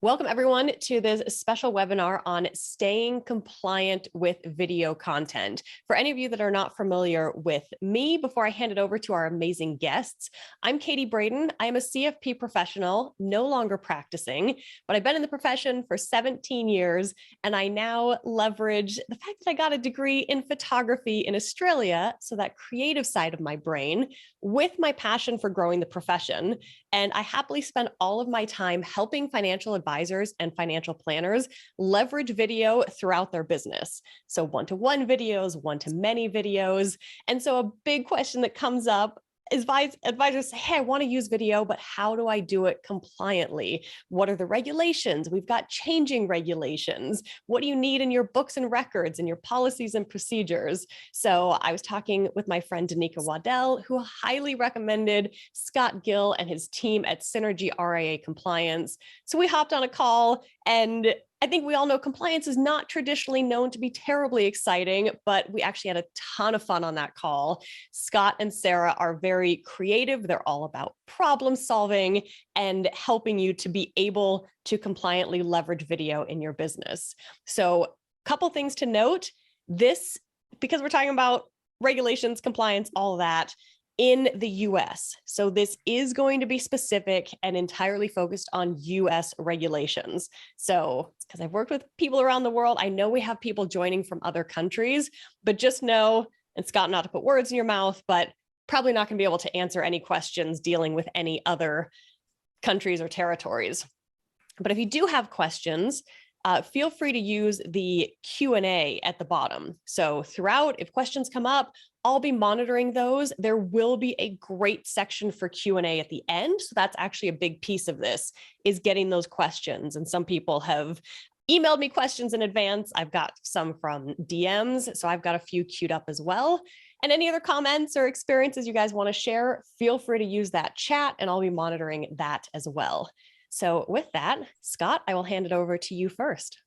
Welcome everyone to this special webinar on staying compliant with video content. For any of you that are not familiar with me, before I hand it over to our amazing guests, I'm Katie Braden. I am a CFP professional, no longer practicing, but I've been in the profession for 17 years, and I now leverage the fact that I got a degree in photography in Australia, so that creative side of my brain, with my passion for growing the profession. And I happily spend all of my time helping financial advisors and financial planners leverage video throughout their business. So one-to-one videos, one-to-many videos. And so a big question that comes up is advisors say, hey, I want to use video, but how do I do it compliantly? What are the regulations? We've got changing regulations. What do you need in your books and records and your policies and procedures? So I was talking with my friend Danica Waddell, who highly recommended Scott Gill and his team at Synergy RIA Compliance. So we hopped on a call, and I think we all know compliance is not traditionally known to be terribly exciting, but we actually had a ton of fun on that call. Scott and Sarah are very creative. They're all about problem solving and helping you to be able to compliantly leverage video in your business. So a couple things to note. This, because we're talking about regulations, compliance, all of that, in the US. So this is going to be specific and entirely focused on US regulations. So because I've worked with people around the world, I know we have people joining from other countries, but just know, and Scott, not to put words in your mouth, but probably not going to be able to answer any questions dealing with any other countries or territories. But if you do have questions, feel free to use the Q&A at the bottom. So throughout, if questions come up, I'll be monitoring those. There will be a great section for Q&A at the end. So that's actually a big piece of this, is getting those questions. And some people have emailed me questions in advance. I've got some from DMs, so I've got a few queued up as well. And any other comments or experiences you guys want to share, feel free to use that chat, and I'll be monitoring that as well. So with that, Scott, I will hand it over to you first.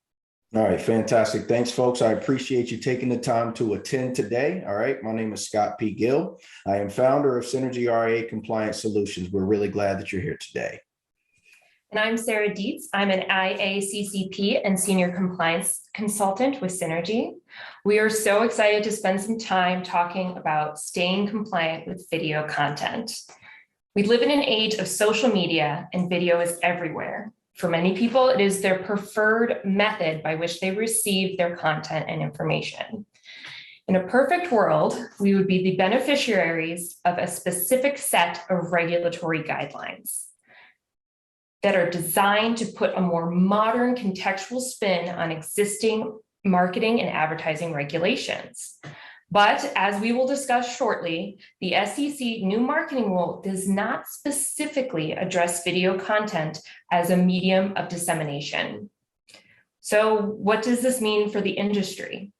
All right, fantastic. Thanks, folks. I appreciate you taking the time to attend today. All right, my name is Scott P. Gill. I am founder of Synergy RIA Compliance Solutions. We're really glad that you're here today. And I'm Sarah Dietz. I'm an IACCP and Senior Compliance Consultant with Synergy. We are so excited to spend some time talking about staying compliant with video content. We live in an age of social media, and video is everywhere. For many people, it is their preferred method by which they receive their content and information. In a perfect world, we would be the beneficiaries of a specific set of regulatory guidelines that are designed to put a more modern contextual spin on existing marketing and advertising regulations. But as we will discuss shortly, the SEC new marketing rule does not specifically address video content as a medium of dissemination. So what does this mean for the industry?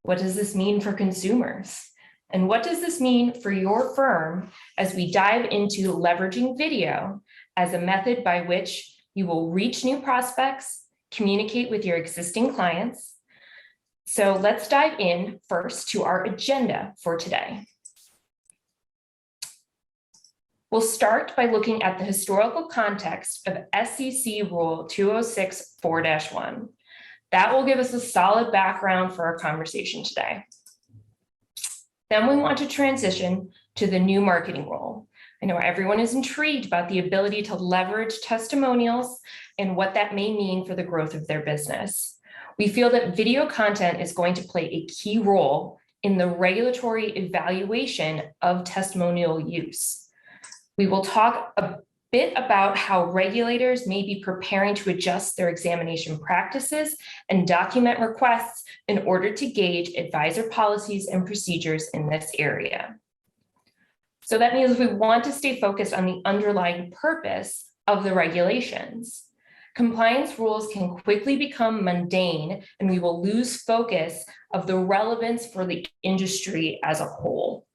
What does this mean for consumers? And what does this mean for your firm as we dive into leveraging video as a method by which you will reach new prospects, communicate with your existing clients? So let's dive in first to our agenda for today. We'll start by looking at the historical context of SEC Rule 206-4-1. That will give us a solid background for our conversation today. Then we want to transition to the new marketing rule. I know everyone is intrigued about the ability to leverage testimonials and what that may mean for the growth of their business. We feel that video content is going to play a key role in the regulatory evaluation of testimonial use. We will talk a bit about how regulators may be preparing to adjust their examination practices and document requests in order to gauge advisor policies and procedures in this area. So that means we want to stay focused on the underlying purpose of the regulations. Compliance rules can quickly become mundane, and we will lose focus of the relevance for the industry as a whole.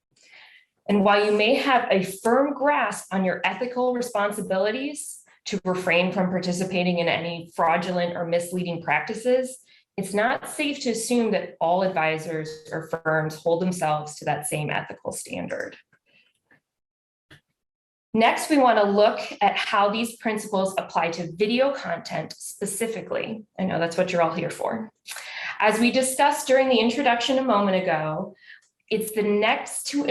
And while you may have a firm grasp on your ethical responsibilities to refrain from participating in any fraudulent or misleading practices, it's not safe to assume that all advisors or firms hold themselves to that same ethical standard. Next, we want to look at how these principles apply to video content specifically. I know that's what you're all here for. As we discussed during the introduction a moment ago, it's next to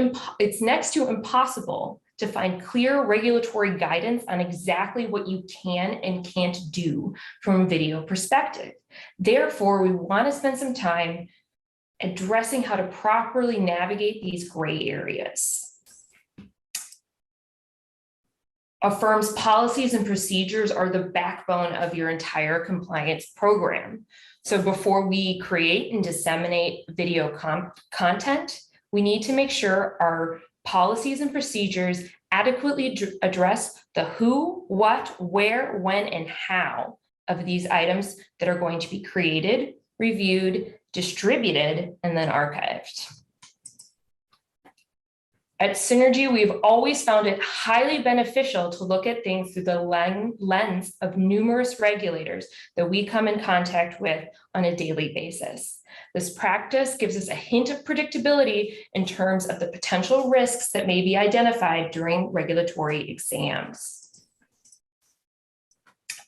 impossible to find clear regulatory guidance on exactly what you can and can't do from a video perspective. Therefore, we want to spend some time addressing how to properly navigate these gray areas. A firm's policies and procedures are the backbone of your entire compliance program. So before we create and disseminate video content, we need to make sure our policies and procedures adequately address the who, what, where, when, and how of these items that are going to be created, reviewed, distributed, and then archived. At Synergy, we've always found it highly beneficial to look at things through the lens of numerous regulators that we come in contact with on a daily basis. This practice gives us a hint of predictability in terms of the potential risks that may be identified during regulatory exams.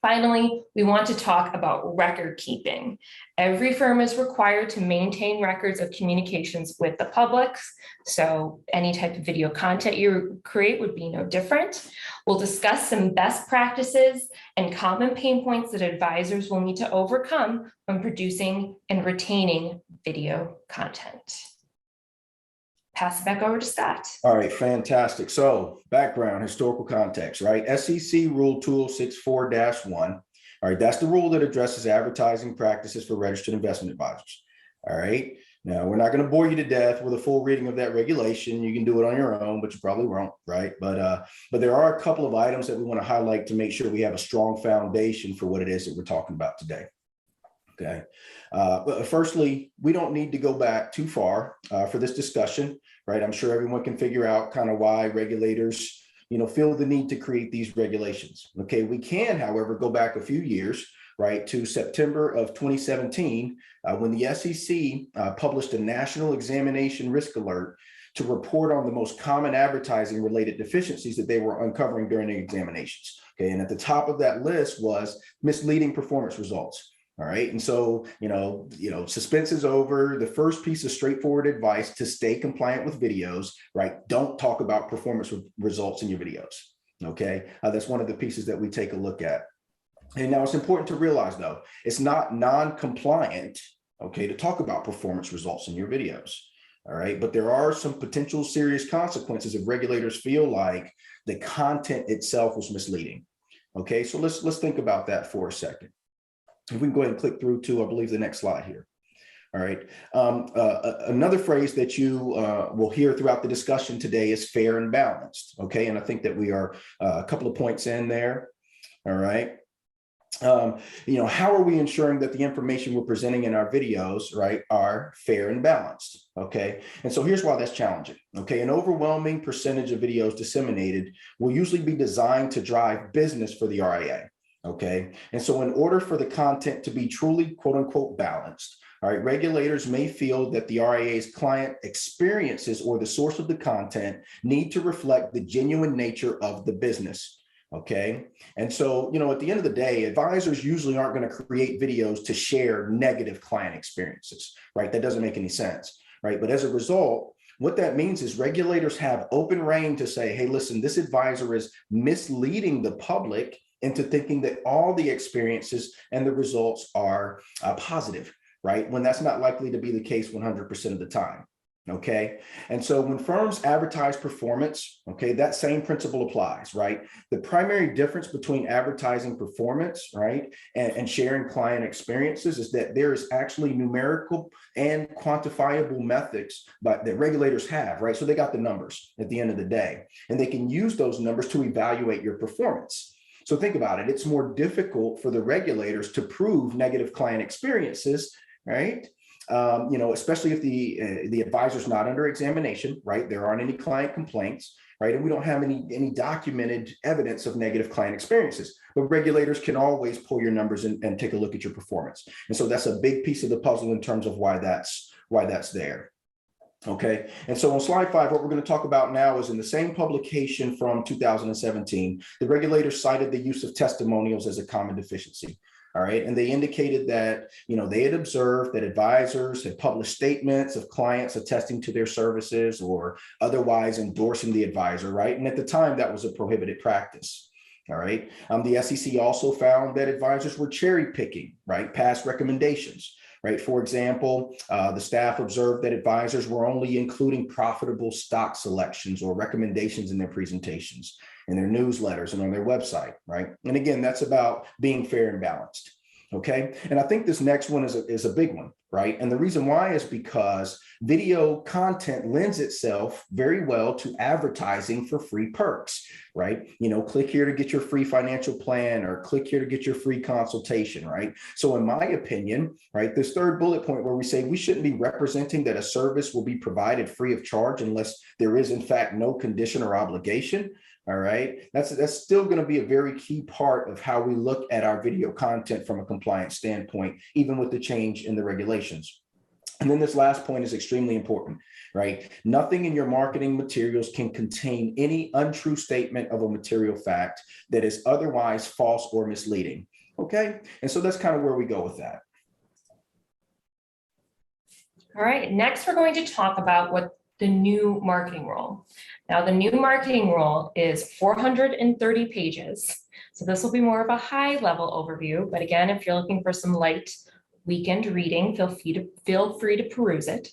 Finally, we want to talk about record keeping. Every firm is required to maintain records of communications with the public, so any type of video content you create would be no different. We'll discuss some best practices and common pain points that advisors will need to overcome when producing and retaining video content. Pass it back over to Scott. All right, fantastic. So background, historical context, right? SEC Rule 2064-1. All right, that's the rule that addresses advertising practices for registered investment advisors. All right, now we're not going to bore you to death with a full reading of that regulation. You can do it on your own, but you probably won't, right? But there are a couple of items that we want to highlight to make sure we have a strong foundation for what it is that we're talking about today. Okay. But firstly, we don't need to go back too far for this discussion, right? I'm sure everyone can figure out kind of why regulators, feel the need to create these regulations. Okay. We can, however, go back a few years, right, to September of 2017, when the SEC published a national examination risk alert to report on the most common advertising related deficiencies that they were uncovering during the examinations. Okay. And at the top of that list was misleading performance results. All right. And so, suspense is over. The first piece of straightforward advice to stay compliant with videos, right? Don't talk about performance results in your videos. Okay. That's one of the pieces that we take a look at. And now it's important to realize, though, it's not non-compliant, okay, to talk about performance results in your videos. All right. But there are some potential serious consequences if regulators feel like the content itself was misleading. Okay. So let's think about that for a second. If we can go ahead and click through to, I believe, the next slide here. All right. Another phrase that you will hear throughout the discussion today is fair and balanced. Okay. And I think that we are a couple of points in there. All right. How are we ensuring that the information we're presenting in our videos, right, are fair and balanced? Okay. And so here's why that's challenging. Okay. An overwhelming percentage of videos disseminated will usually be designed to drive business for the RIA. Okay. And so in order for the content to be truly, quote unquote, balanced, all right, regulators may feel that the RIA's client experiences or the source of the content need to reflect the genuine nature of the business. Okay. And so, at the end of the day, advisors usually aren't going to create videos to share negative client experiences, right? That doesn't make any sense, right? But as a result, what that means is regulators have open rein to say, hey, listen, this advisor is misleading the public into thinking that all the experiences and the results are positive, right? When that's not likely to be the case 100% of the time. Okay. And so when firms advertise performance, okay, that same principle applies, right? The primary difference between advertising performance, right, and sharing client experiences is that there is actually numerical and quantifiable methods that regulators have, right? So they got the numbers at the end of the day, and they can use those numbers to evaluate your performance. So think about it. It's more difficult for the regulators to prove negative client experiences, right? Especially if the advisor's not under examination, right? There aren't any client complaints, right? And we don't have any documented evidence of negative client experiences, but regulators can always pull your numbers and take a look at your performance. And so that's a big piece of the puzzle in terms of why that's there. Okay, and so on slide 5, what we're going to talk about now is in the same publication from 2017, the regulators cited the use of testimonials as a common deficiency. All right, and they indicated that, they had observed that advisors had published statements of clients attesting to their services or otherwise endorsing the advisor, right? And at the time, that was a prohibited practice. All right, the SEC also found that advisors were cherry picking, right, past recommendations. Right. For example, the staff observed that advisors were only including profitable stock selections or recommendations in their presentations, in their newsletters, and on their website. Right. And again, that's about being fair and balanced. Okay. And I think this next one is a big one. Right. And the reason why is because video content lends itself very well to advertising for free perks. Right. Click here to get your free financial plan or click here to get your free consultation. Right. So in my opinion, right, this third bullet point where we say we shouldn't be representing that a service will be provided free of charge unless there is, in fact, no condition or obligation. All right, that's still going to be a very key part of how we look at our video content from a compliance standpoint, even with the change in the regulations. And then this last point is extremely important, right? Nothing in your marketing materials can contain any untrue statement of a material fact that is otherwise false or misleading. Okay, and so that's kind of where we go with that. All right, next we're going to talk about what the new marketing rule. Now, the new marketing rule is 430 pages. So this will be more of a high level overview. But again, if you're looking for some light weekend reading, feel free to peruse it.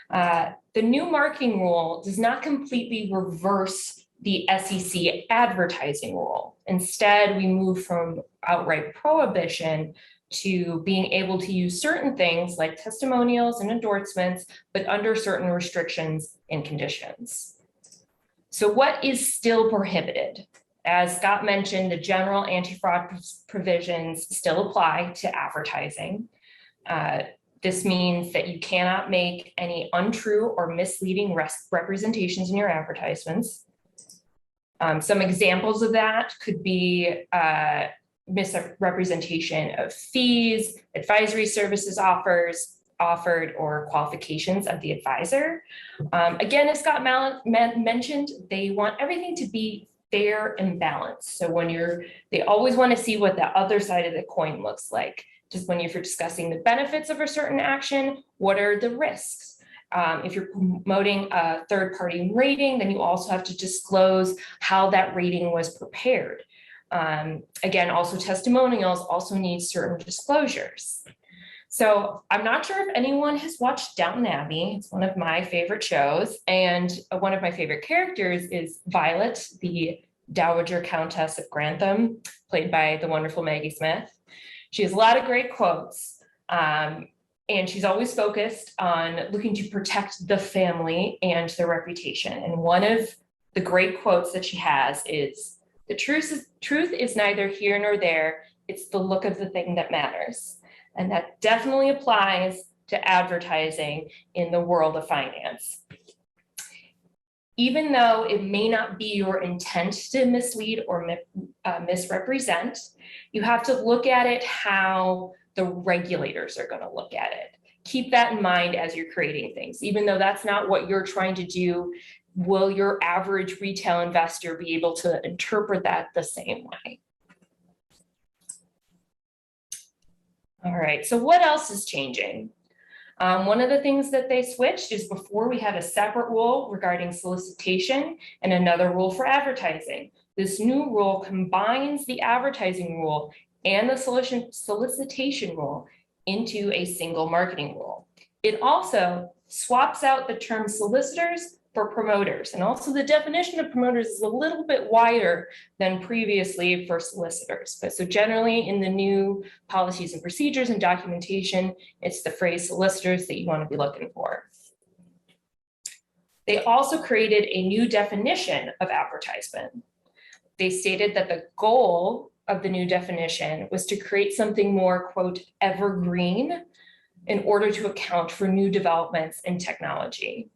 The new marketing rule does not completely reverse the SEC advertising rule. Instead, we move from outright prohibition to being able to use certain things like testimonials and endorsements, but under certain restrictions and conditions. So what is still prohibited? As Scott mentioned, the general anti-fraud provisions still apply to advertising. This means that you cannot make any untrue or misleading representations in your advertisements. Some examples of that could be misrepresentation of fees, advisory services offered, or qualifications of the advisor. Again, as Scott mentioned, they want everything to be fair and balanced. So they always want to see what the other side of the coin looks like. Just when you're discussing the benefits of a certain action, what are the risks? If you're promoting a third-party rating, then you also have to disclose how that rating was prepared. Again, also testimonials also need certain disclosures. So I'm not sure if anyone has watched Downton Abbey. It's one of my favorite shows. And one of my favorite characters is Violet, the Dowager Countess of Grantham, played by the wonderful Maggie Smith. She has a lot of great quotes. And she's always focused on looking to protect the family and their reputation. And one of the great quotes that she has is, "The truth is neither here nor there. It's the look of the thing that matters." And that definitely applies to advertising in the world of finance. Even though it may not be your intent to mislead or misrepresent, you have to look at it how the regulators are going to look at it. Keep that in mind as you're creating things. Even though that's not what you're trying to do, will your average retail investor be able to interpret that the same way? All right, so what else is changing? One of the things that they switched is before we had a separate rule regarding solicitation and another rule for advertising. This new rule combines the advertising rule and the solicitation rule into a single marketing rule. It also swaps out the term solicitors for promoters. And also the definition of promoters is a little bit wider than previously for solicitors. But so generally in the new policies and procedures and documentation, it's the phrase solicitors that you want to be looking for. They also created a new definition of advertisement. They stated that the goal of the new definition was to create something more, quote, evergreen in order to account for new developments in technology.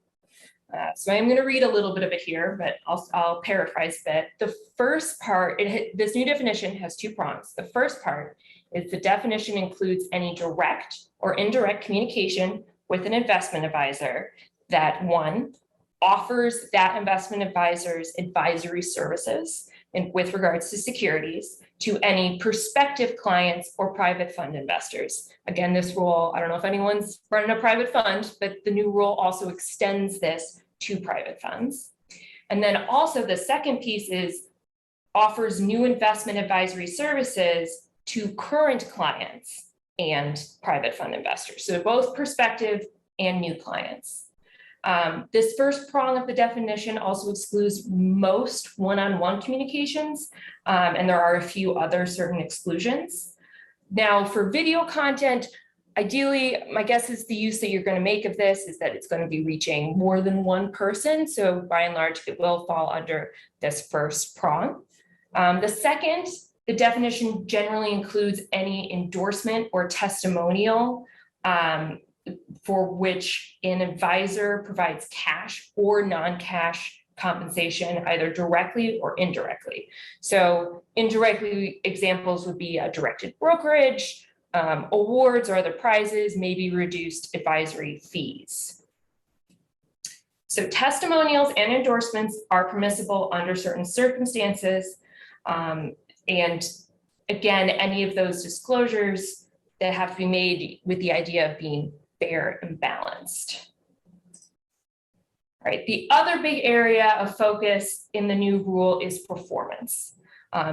So I'm going to read a little bit of it here, but I'll paraphrase a bit. The first part, this new definition has two prongs. The first part is the definition includes any direct or indirect communication with an investment advisor that one, offers that investment advisor's advisory services with regards to securities to any prospective clients or private fund investors. Again, this rule, I don't know if anyone's running a private fund, but the new rule also extends this to private funds. And then also the second piece is offers new investment advisory services to current clients and private fund investors. So both prospective and new clients. This first prong of the definition also excludes most one-on-one communications, and there are a few other certain exclusions. Now, for video content, ideally, my guess is the use that you're going to make of this is that it's going to be reaching more than one person. So by and large, it will fall under this first prong. The second, the definition generally includes any endorsement or testimonial for which an advisor provides cash or non-cash compensation, either directly or indirectly. So indirectly, examples would be a directed brokerage, awards or other prizes, maybe reduced advisory fees. So testimonials and endorsements are permissible under certain circumstances. And again, any of those disclosures that have to be made with the idea of being fair and balanced. All right, the other big area of focus in the new rule is performance.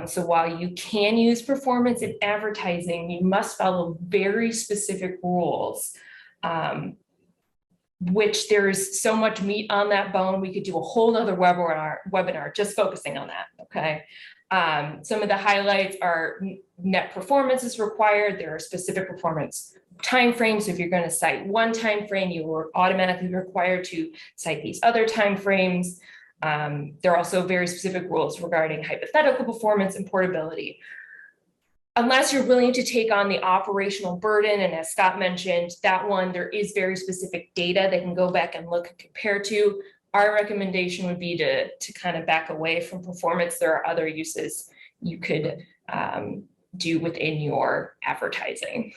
So while you can use performance in advertising, you must follow very specific rules, which there's so much meat on that bone. We could do a whole nother webinar just focusing on that, okay? Some of the highlights are net performance is required. There are specific performance timeframes. If you're going to cite one timeframe, you are automatically required to cite these other timeframes. There are also very specific rules regarding hypothetical performance and portability. Unless you're willing to take on the operational burden, and as Scott mentioned, that one, there is very specific data they can go back and look and compare to. Our recommendation would be to kind of back away from performance. There are other uses you could do within your advertising.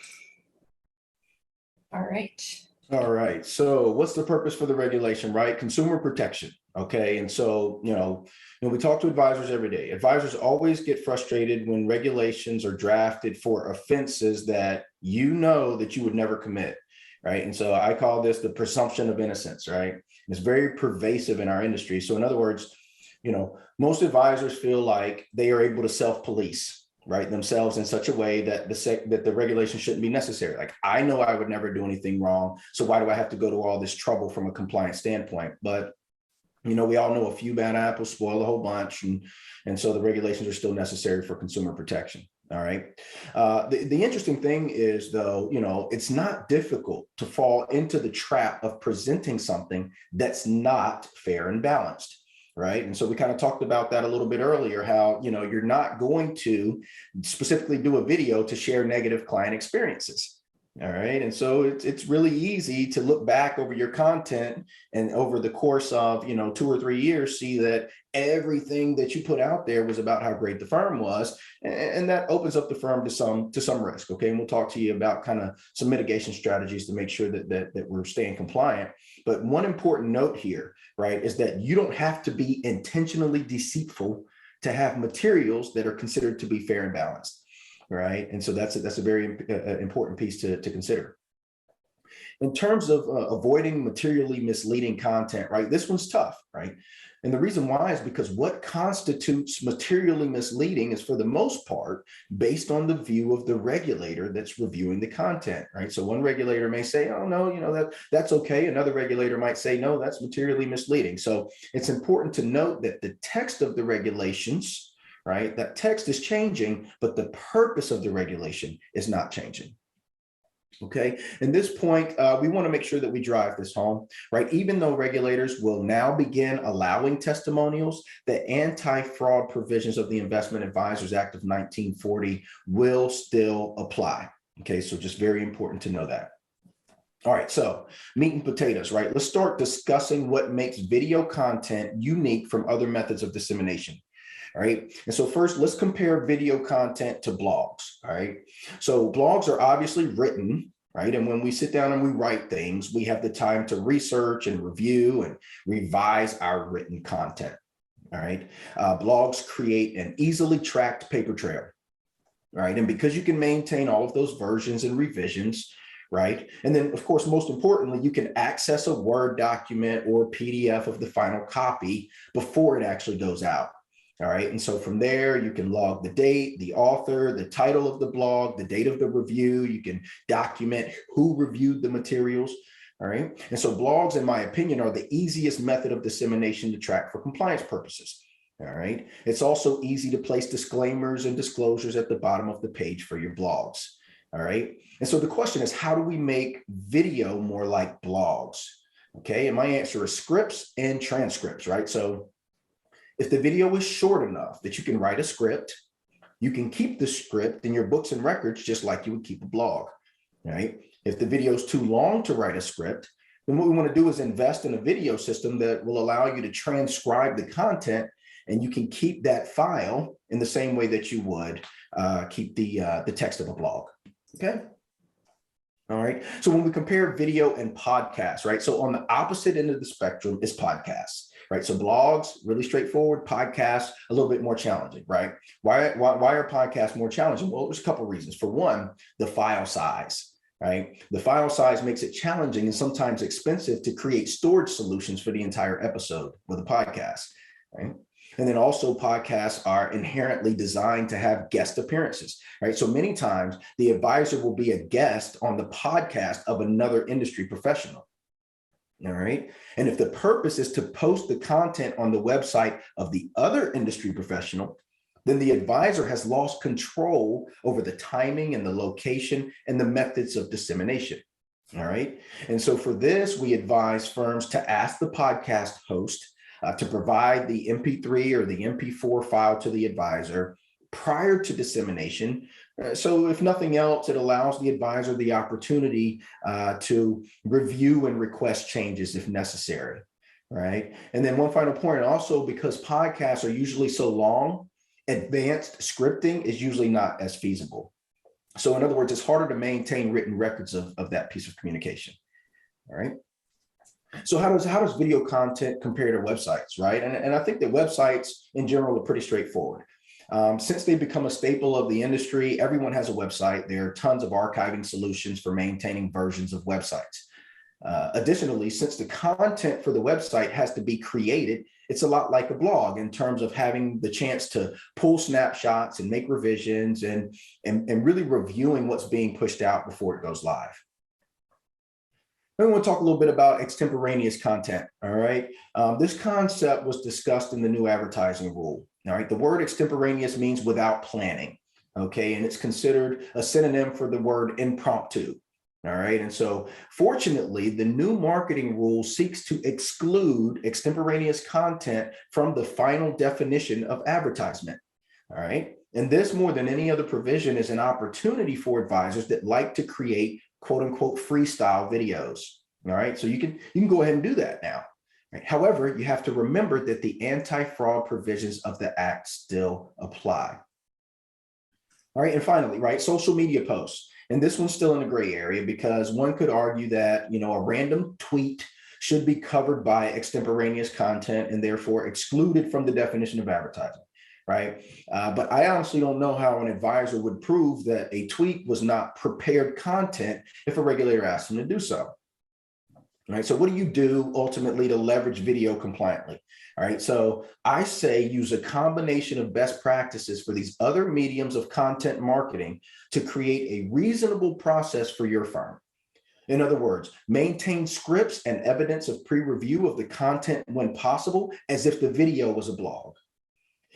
All right. All right. So what's the purpose for the regulation, right? Consumer protection. Okay. And so, we talk to advisors every day. Advisors always get frustrated when regulations are drafted for offenses that that you would never commit. Right. And so I call this the presumption of innocence. Right. It's very pervasive in our industry. So in other words, most advisors feel like they are able to self-police, right, themselves in such a way that the regulation shouldn't be necessary. Like, I know I would never do anything wrong, so why do I have to go to all this trouble from a compliance standpoint? But we all know a few bad apples spoil a whole bunch, and so the regulations are still necessary for consumer protection. All right. The interesting thing is, though, it's not difficult to fall into the trap of presenting something that's not fair and balanced. Right. And so we kind of talked about that a little bit earlier, how, you're not going to specifically do a video to share negative client experiences. All right. And so it's really easy to look back over your content and over the course of, 2 or 3 years, see that everything that you put out there was about how great the firm was. And that opens up the firm to some risk. Okay. And we'll talk to you about kind of some mitigation strategies to make sure that we're staying compliant. But one important note here, right, is that you don't have to be intentionally deceitful to have materials that are considered to be fair and balanced. Right. And so that's a very important piece to consider. In terms of avoiding materially misleading content, right, this one's tough, right? And the reason why is because what constitutes materially misleading is, for the most part, based on the view of the regulator that's reviewing the content, right? So one regulator may say, oh, no, that's okay. Another regulator might say, no, that's materially misleading. So it's important to note that the text of the regulations, right, that text is changing, but the purpose of the regulation is not changing. Okay, at this point, we want to make sure that we drive this home, right? Even though regulators will now begin allowing testimonials, the anti-fraud provisions of the Investment Advisors Act of 1940 will still apply. Okay, so just very important to know that. All right, so meat and potatoes, right? Let's start discussing what makes video content unique from other methods of dissemination. All right. And so first, let's compare video content to blogs. All right. So blogs are obviously written, right? And when we sit down and we write things, we have the time to research and review and revise our written content, all right? Blogs create an easily tracked paper trail, right? And because you can maintain all of those versions and revisions, right? And then, of course, most importantly, you can access a Word document or PDF of the final copy before it actually goes out. All right. And so from there, you can log the date, the author, the title of the blog, the date of the review. You can document who reviewed the materials. All right. And so blogs, in my opinion, are the easiest method of dissemination to track for compliance purposes. All right. It's also easy to place disclaimers and disclosures at the bottom of the page for your blogs. All right. And so the question is, how do we make video more like blogs? Okay. And my answer is scripts and transcripts, right? So if the video is short enough that you can write a script, you can keep the script in your books and records just like you would keep a blog, right? If the video is too long to write a script, then what we want to do is invest in a video system that will allow you to transcribe the content, and you can keep that file in the same way that you would keep the text of a blog, okay? All right, so when we compare video and podcasts, right? So on the opposite end of the spectrum is podcasts, right? So blogs, really straightforward. Podcasts, a little bit more challenging, right? Why are podcasts more challenging? Well, there's a couple of reasons. For one, the file size, right? The file size makes it challenging and sometimes expensive to create storage solutions for the entire episode with a podcast, right? And then also podcasts are inherently designed to have guest appearances, right? So many times the advisor will be a guest on the podcast of another industry professional, all right? And if the purpose is to post the content on the website of the other industry professional, then the advisor has lost control over the timing and the location and the methods of dissemination, all right? And so for this, we advise firms to ask the podcast host to provide the MP3 or the MP4 file to the advisor prior to dissemination. So if nothing else, it allows the advisor the opportunity to review and request changes if necessary, right? And then one final point, also because podcasts are usually so long, advanced scripting is usually not as feasible. So in other words, it's harder to maintain written records of that piece of communication, all right? So how does video content compare to websites, right? And I think that websites in general are pretty straightforward. Since they've become a staple of the industry, everyone has a website. There are tons of archiving solutions for maintaining versions of websites. Additionally, since the content for the website has to be created, it's a lot like a blog in terms of having the chance to pull snapshots and make revisions and really reviewing what's being pushed out before it goes live. Then we want to talk a little bit about extemporaneous content, all right? This concept was discussed in the new advertising rule, all right? The word extemporaneous means without planning, okay? And it's considered a synonym for the word impromptu, all right? And so fortunately, the new marketing rule seeks to exclude extemporaneous content from the final definition of advertisement, all right? And this, more than any other provision, is an opportunity for advisors that like to create quote unquote freestyle videos. All right. So you can go ahead and do that now. Right? However, you have to remember that the anti-fraud provisions of the act still apply. All right. And finally, right, social media posts. And this one's still in the gray area because one could argue that, you know, a random tweet should be covered by extemporaneous content and therefore excluded from the definition of advertising. Right. But I honestly don't know how an advisor would prove that a tweet was not prepared content if a regulator asked them to do so. Right. So what do you do ultimately to leverage video compliantly? All right. So I say use a combination of best practices for these other mediums of content marketing to create a reasonable process for your firm. In other words, maintain scripts and evidence of pre-review of the content when possible, as if the video was a blog.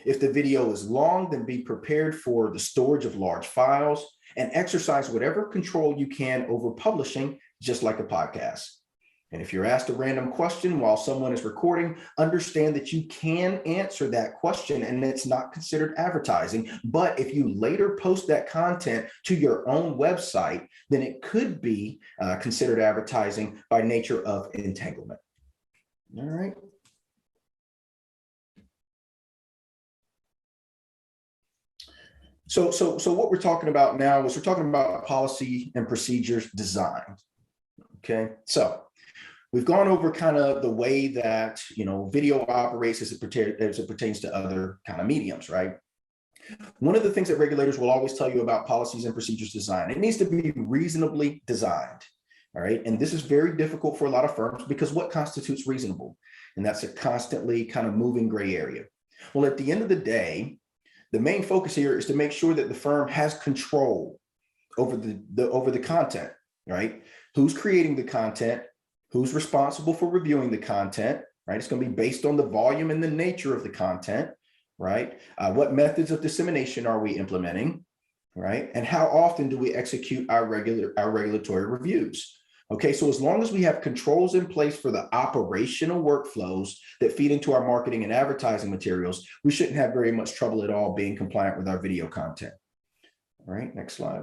If the video is long, then be prepared for the storage of large files and exercise whatever control you can over publishing, just like a podcast. And if you're asked a random question while someone is recording, understand that you can answer that question and it's not considered advertising. But if you later post that content to your own website, then it could be considered advertising by nature of entanglement. All right. So what we're talking about now is we're talking about policy and procedures design. Okay, so we've gone over kind of the way that, you know, video operates as it pertains to other kind of mediums, right? One of the things that regulators will always tell you about policies and procedures design, it needs to be reasonably designed. All right. And this is very difficult for a lot of firms because what constitutes reasonable? And that's a constantly kind of moving gray area. Well, at the end of the day, the main focus here is to make sure that the firm has control over the content, right? Who's creating the content, who's responsible for reviewing the content, right? It's going to be based on the volume and the nature of the content, right? What methods of dissemination are we implementing, right? And how often do we execute our regulatory reviews? Okay, so as long as we have controls in place for the operational workflows that feed into our marketing and advertising materials, we shouldn't have very much trouble at all being compliant with our video content. All right, next slide.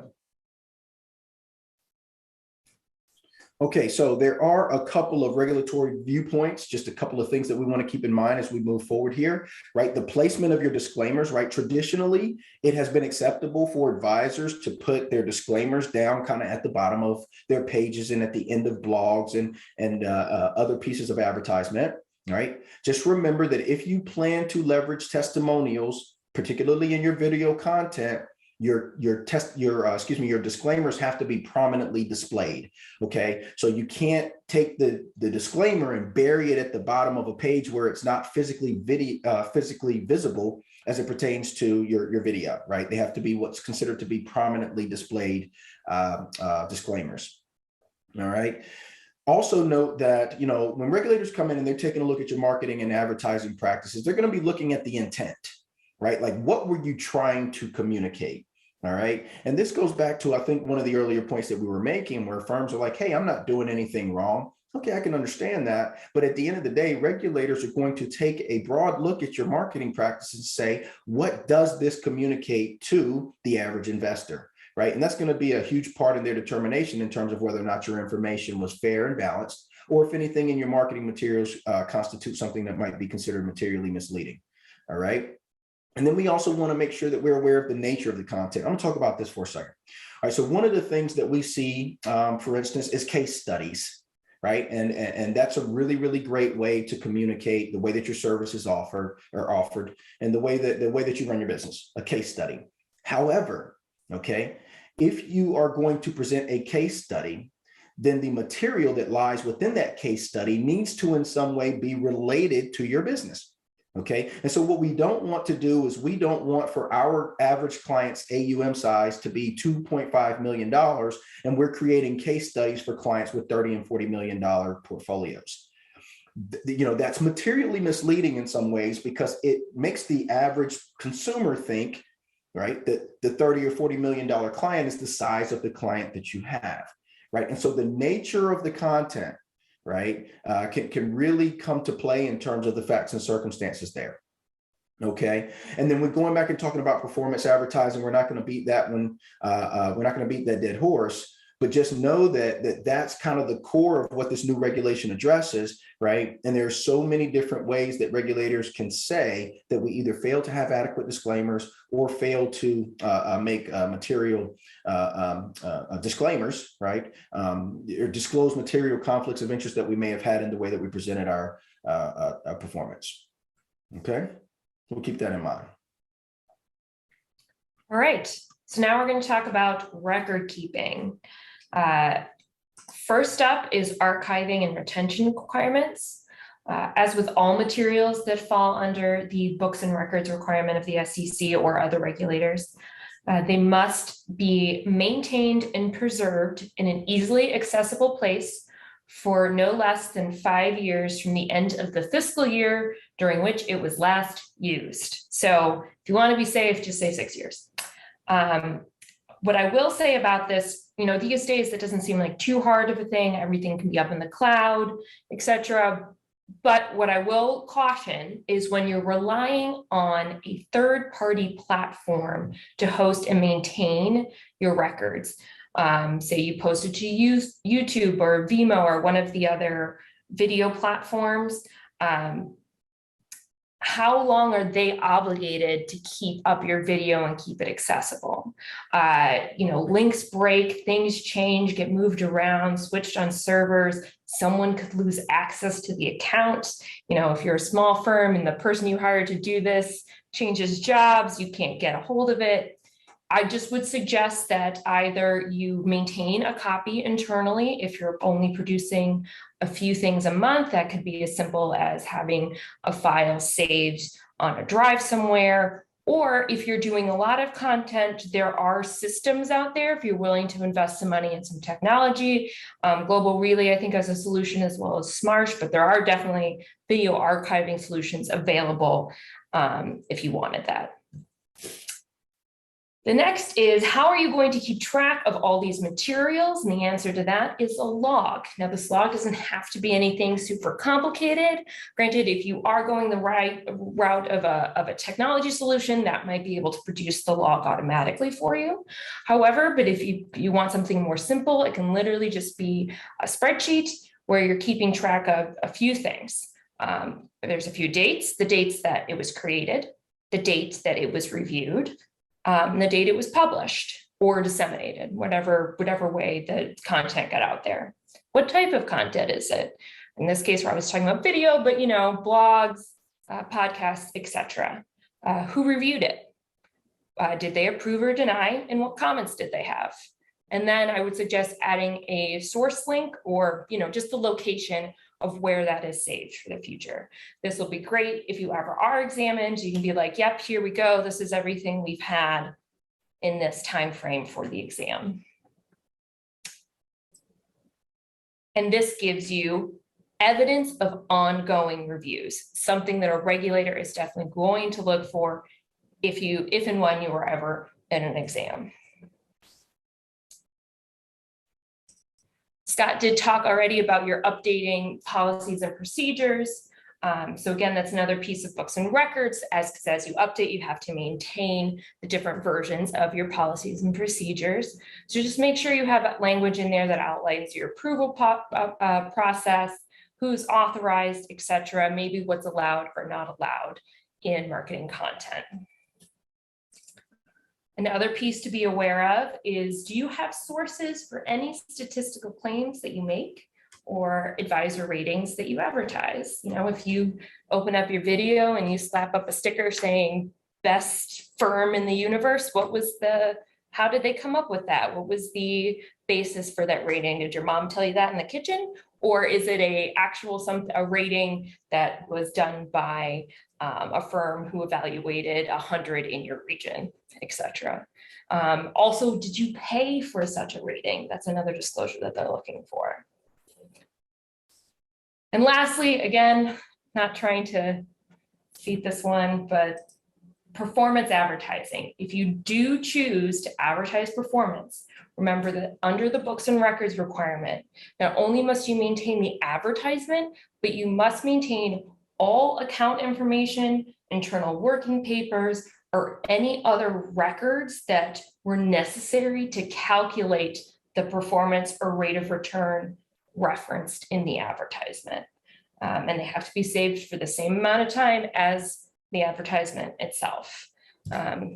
Okay, so there are a couple of regulatory viewpoints, just a couple of things that we want to keep in mind as we move forward here, right? The placement of your disclaimers, right? Traditionally, it has been acceptable for advisors to put their disclaimers down kind of at the bottom of their pages and at the end of blogs and other pieces of advertisement, right? Just remember that if you plan to leverage testimonials, particularly in your video content, your disclaimers have to be prominently displayed. Okay, so you can't take the disclaimer and bury it at the bottom of a page where it's not physically visible as it pertains to your video, right? They have to be what's considered to be prominently displayed disclaimers. All right. Also note that, you know, when regulators come in and they're taking a look at your marketing and advertising practices, they're going to be looking at the intent, right? Like, what were you trying to communicate? All right. And this goes back to, I think, one of the earlier points that we were making, where firms are like, hey, I'm not doing anything wrong. Okay, I can understand that. But at the end of the day, regulators are going to take a broad look at your marketing practices and say, what does this communicate to the average investor? Right. And that's going to be a huge part in their determination in terms of whether or not your information was fair and balanced, or if anything in your marketing materials constitutes something that might be considered materially misleading. All right. And then we also want to make sure that we're aware of the nature of the content. I'm going to talk about this for a second. All right. So one of the things that we see, for instance, is case studies, right? And that's a really, really great way to communicate the way that your services are offered and the way that you run your business, a case study. However, okay, if you are going to present a case study, then the material that lies within that case study needs to in some way be related to your business. Okay. And so what we don't want to do is we don't want for our average client's AUM size to be $2.5 million. And we're creating case studies for clients with $30 and $40 million portfolios. You know, that's materially misleading in some ways because it makes the average consumer think, right, that the $30 or $40 million client is the size of the client that you have. Right. And so the nature of the content, right, can really come to play in terms of the facts and circumstances there. Okay. And then we're going back and talking about performance advertising. We're not going to beat that one. We're not going to beat that dead horse, but just know that that's kind of the core of what this new regulation addresses. Right. And there's so many different ways that regulators can say that we either fail to have adequate disclaimers or fail to make material disclaimers, right, or disclose material conflicts of interest that we may have had in the way that we presented our performance. Okay, we'll keep that in mind. All right, so now we're going to talk about record keeping. First up is archiving and retention requirements. As with all materials that fall under the books and records requirement of the SEC or other regulators, they must be maintained and preserved in an easily accessible place for no less than 5 years from the end of the fiscal year during which it was last used. So if you want to be safe, just say 6 years. What I will say about this, you know, these days, that doesn't seem like too hard of a thing. Everything can be up in the cloud, etc. But what I will caution is when you're relying on a third-party platform to host and maintain your records, say you post it to YouTube or Vimeo or one of the other video platforms, how long are they obligated to keep up your video and keep it accessible? Links break, things change, get moved around, switched on servers. Someone could lose access to the account. If you're a small firm and the person you hired to do this changes jobs, you can't get a hold of it. I just would suggest that either you maintain a copy internally if you're only producing a few things a month. That could be as simple as having a file saved on a drive somewhere. Or if you're doing a lot of content, there are systems out there if you're willing to invest some money in some technology. Global Relay, I think, has a solution as well as Smarsh, but there are definitely video archiving solutions available if you wanted that. The next is, how are you going to keep track of all these materials? And the answer to that is a log. Now, this log doesn't have to be anything super complicated. Granted, if you are going the right route of a technology solution, that might be able to produce the log automatically for you. However, but if you want something more simple, it can literally just be a spreadsheet where you're keeping track of a few things. There's a few dates, the dates that it was created, the date that it was reviewed, the date it was published or disseminated, whatever way the content got out there. What type of content is it? In this case, where I was talking about video, but blogs, podcasts, etc. Who reviewed it? Did they approve or deny? And what comments did they have? And then I would suggest adding a source link or just the location of where that is saved for the future. This will be great if you ever are examined. You can be like, yep, here we go. This is everything we've had in this time frame for the exam. And this gives you evidence of ongoing reviews, something that a regulator is definitely going to look for if and when you are ever in an exam. Scott did talk already about your updating policies and procedures. So again, that's another piece of books and records. As you update, you have to maintain the different versions of your policies and procedures. So just make sure you have language in there that outlines your approval process, who's authorized, etc., maybe what's allowed or not allowed in marketing content. Another piece to be aware of is, do you have sources for any statistical claims that you make or advisor ratings that you advertise? If you open up your video and you slap up a sticker saying best firm in the universe, how did they come up with that? What was the basis for that rating? Did your mom tell you that in the kitchen? Or is it a rating that was done by a firm who evaluated 100 in your region, etc. Also, did you pay for such a rating? That's another disclosure that they're looking for. And lastly, again, not trying to cheat this one, but performance advertising. If you do choose to advertise performance, remember that under the books and records requirement, not only must you maintain the advertisement, but you must maintain all account information, internal working papers, or any other records that were necessary to calculate the performance or rate of return referenced in the advertisement. And they have to be saved for the same amount of time as the advertisement itself. All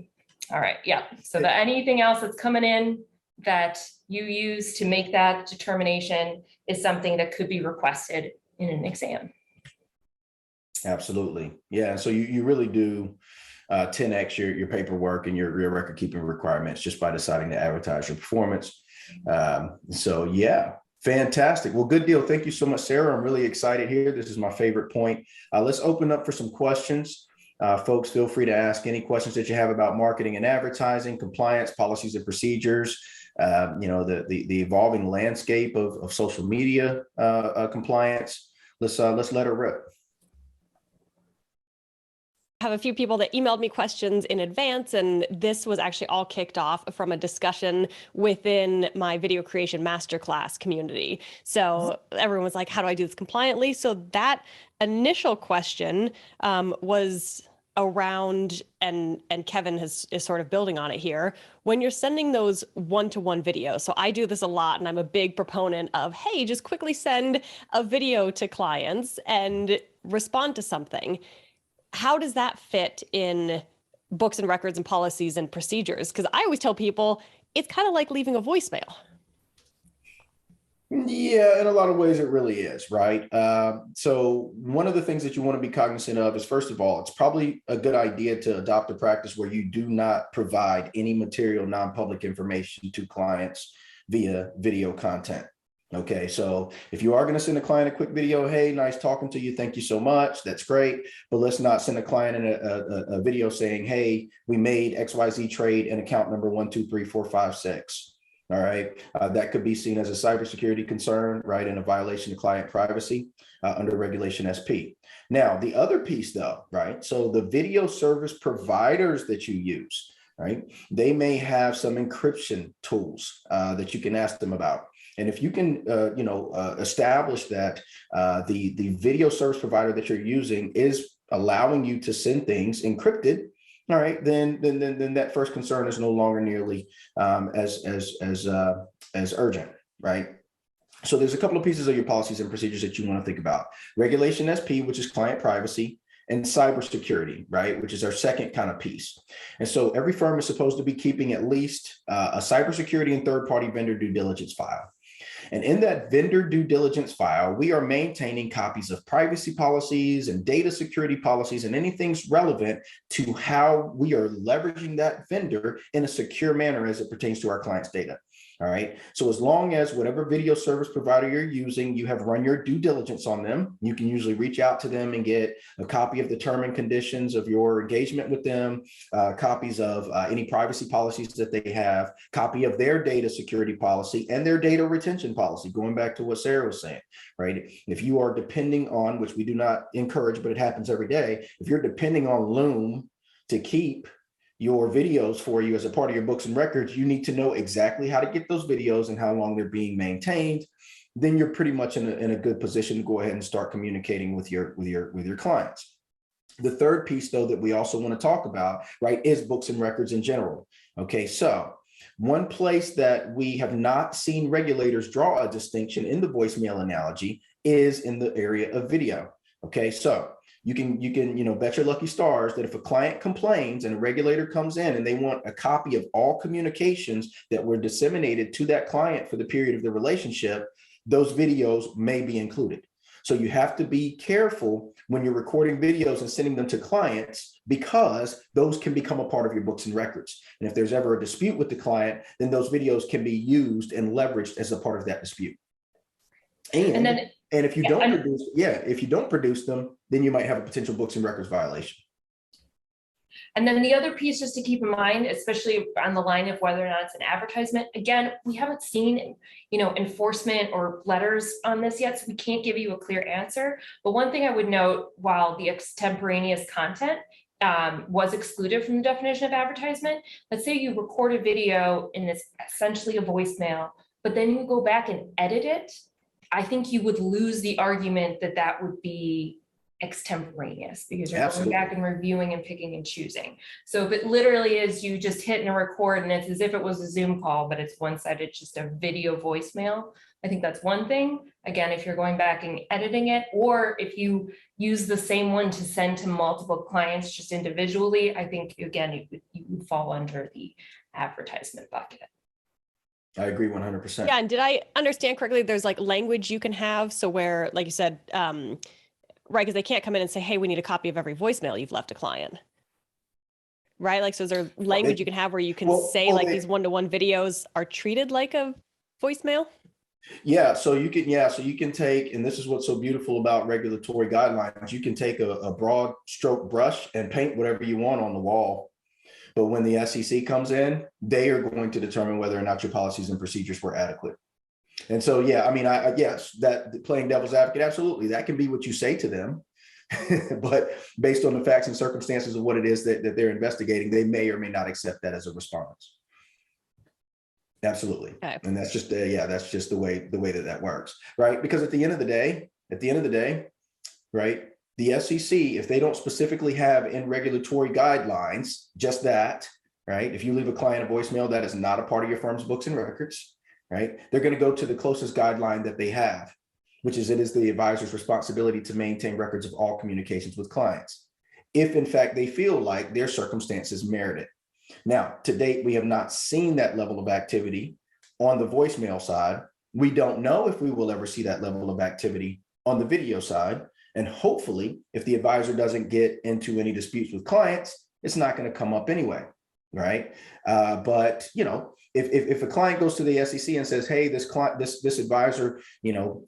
right, yeah. So anything else that's coming in that you use to make that determination is something that could be requested in an exam. Absolutely. Yeah. So you really do 10x your paperwork and your record keeping requirements just by deciding to advertise your performance. So yeah, fantastic. Well, good deal. Thank you so much, Sarah. I'm really excited here. This is my favorite point. Let's open up for some questions. Folks, feel free to ask any questions that you have about marketing and advertising, compliance, policies and procedures, the evolving landscape of social media compliance. Let's let her rip. I have a few people that emailed me questions in advance, and this was actually all kicked off from a discussion within my video creation masterclass community. So everyone was like, how do I do this compliantly? So that initial question was around, and Kevin is sort of building on it here, when you're sending those one-to-one videos. So I do this a lot, and I'm a big proponent of, hey, just quickly send a video to clients and respond to something. how does that fit in books and records and policies and procedures? Because I always tell people it's kind of like leaving a voicemail. Yeah, in a lot of ways, it really is, right? So one of the things that you want to be cognizant of is, first of all, it's probably a good idea to adopt a practice where you do not provide any material, non-public information to clients via video content. Okay, so if you are going to send a client a quick video, hey, nice talking to you, thank you so much, that's great, but let's not send a client in a video saying, hey, we made XYZ trade in account number 1234556. All right, that could be seen as a cybersecurity concern, right, and a violation of client privacy under Regulation SP. Now, the other piece, though, right, so the video service providers that you use, right, they may have some encryption tools that you can ask them about. And if you can, establish that the video service provider that you're using is allowing you to send things encrypted, all right, then that first concern is no longer nearly as urgent, right? So there's a couple of pieces of your policies and procedures that you want to think about. Regulation SP, which is client privacy, and cybersecurity, right, which is our second kind of piece. And so every firm is supposed to be keeping at least a cybersecurity and third-party vendor due diligence file. And in that vendor due diligence file, we are maintaining copies of privacy policies and data security policies and anything's relevant to how we are leveraging that vendor in a secure manner as it pertains to our client's data. All right. So as long as whatever video service provider you're using, you have run your due diligence on them, you can usually reach out to them and get a copy of the term and conditions of your engagement with them, copies of any privacy policies that they have, copy of their data security policy and their data retention policy, going back to what Sarah was saying, right? If you are depending on, which we do not encourage, but it happens every day, if you're depending on Loom to keep your videos for you as a part of your books and records, you need to know exactly how to get those videos and how long they're being maintained. Then you're pretty much in a good position to go ahead and start communicating with your clients. The third piece, though, that we also want to talk about, right, is books and records in general. Okay, so one place that we have not seen regulators draw a distinction in the voicemail analogy is in the area of video. Okay, so you can bet your lucky stars that if a client complains and a regulator comes in and they want a copy of all communications that were disseminated to that client for the period of the relationship, those videos may be included. So you have to be careful when you're recording videos and sending them to clients, because those can become a part of your books and records. And if there's ever a dispute with the client, then those videos can be used and leveraged as a part of that dispute. And if you don't produce them, then you might have a potential books and records violation. And then the other piece just to keep in mind, especially on the line of whether or not it's an advertisement, again, we haven't seen, enforcement or letters on this yet, so we can't give you a clear answer. But one thing I would note, while the extemporaneous content was excluded from the definition of advertisement, let's say you record a video and it's essentially a voicemail, but then you go back and edit it, I think you would lose the argument that that would be extemporaneous, because you're going back and reviewing and picking and choosing. So if it literally is you just hit and record and it's as if it was a Zoom call, but it's one-sided, just a video voicemail, I think that's one thing. Again, if you're going back and editing it, or if you use the same one to send to multiple clients just individually, I think, again, you would fall under the advertisement bucket. I agree 100%. Yeah, and did I understand correctly? There's like language you can have. So where, like you said, right, because they can't come in and say, hey, we need a copy of every voicemail you've left a client. Right? Like, so is there language you can have where you can say these one-to-one videos are treated like a voicemail? Yeah, so you can take, and this is what's so beautiful about regulatory guidelines, you can take a broad stroke brush and paint whatever you want on the wall. But when the SEC comes in, they are going to determine whether or not your policies and procedures were adequate. And so, yeah, I mean, yes, that playing devil's advocate, absolutely, that can be what you say to them. But based on the facts and circumstances of what it is that they're investigating, they may or may not accept that as a response. Absolutely. Okay. And that's just, that's just the way that works, right? Because at the end of the day, right, the SEC, if they don't specifically have in regulatory guidelines just that, right, if you leave a client a voicemail, that is not a part of your firm's books and records, right? They're going to go to the closest guideline that they have, which is it is the advisor's responsibility to maintain records of all communications with clients. if in fact they feel like their circumstances merit it. Now, to date, we have not seen that level of activity on the voicemail side. We don't know if we will ever see that level of activity on the video side. And hopefully, if the advisor doesn't get into any disputes with clients, it's not going to come up anyway, right? But you know, if a client goes to the SEC and says, "Hey, this client, this advisor, you know,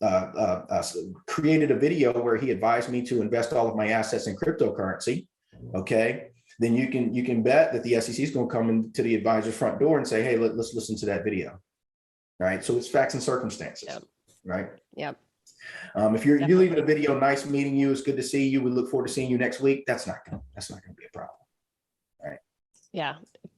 created a video where he advised me to invest all of my assets in cryptocurrency," okay, then you can bet that the SEC is going to come into the advisor's front door and say, "Hey, let's listen to that video," right? So it's facts and circumstances, Yep. right? Yep. If you're leaving a video, nice meeting you, it's good to see you, we look forward to seeing you next week, that's not gonna be a problem, right? Yeah.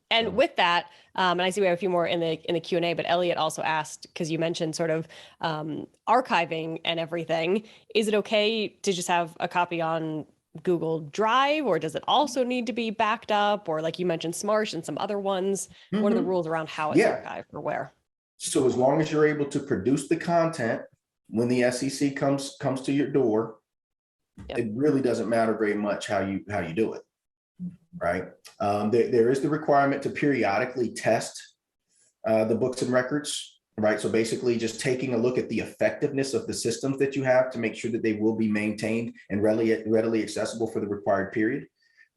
And with that, and I see we have a few more in the Q&A, but Elliot also asked, because you mentioned sort of archiving and everything, is it okay to just have a copy on Google Drive, or does it also need to be backed up? Or like you mentioned, Smarsh and some other ones, what are the rules around how it's archived or where? So as long as you're able to produce the content when the SEC comes to your door, it really doesn't matter very much how you do it, right? There is the requirement to periodically test the books and records, right? So basically just taking a look at the effectiveness of the systems that you have to make sure that they will be maintained and readily accessible for the required period.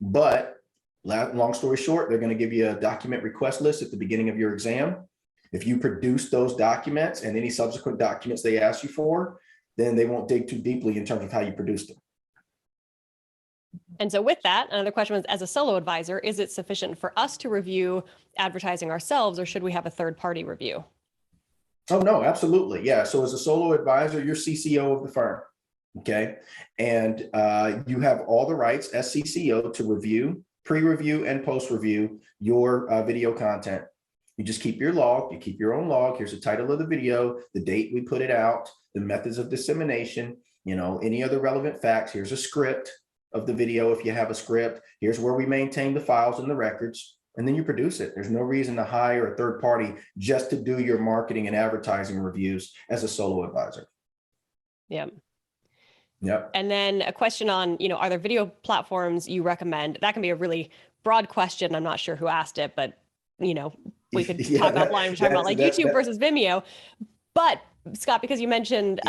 But long story short, they're going to give you a document request list at the beginning of your exam. If you produce those documents and any subsequent documents they ask you for, then they won't dig too deeply in terms of how you produced them. And so with that, another question was, as a solo advisor, is it sufficient for us to review advertising ourselves, or should we have a third party review? Oh, no, absolutely. Yeah. So as a solo advisor, you're CCO of the firm. Okay. And you have all the rights as CCO to review, pre-review, and post-review your video content. You just keep your log, you keep your own log. Here's the title of the video, the date we put it out, the methods of dissemination, you know, any other relevant facts. Here's a script of the video if you have a script. Here's where we maintain the files and the records, and then you produce it. There's no reason to hire a third party just to do your marketing and advertising reviews as a solo advisor. Yep. Yep. And then a question on, you know, are there video platforms you recommend? That can be a really broad question. I'm not sure who asked it, but, you know, we could talk offline. We're talking about like YouTube versus Vimeo. But Scott, because you mentioned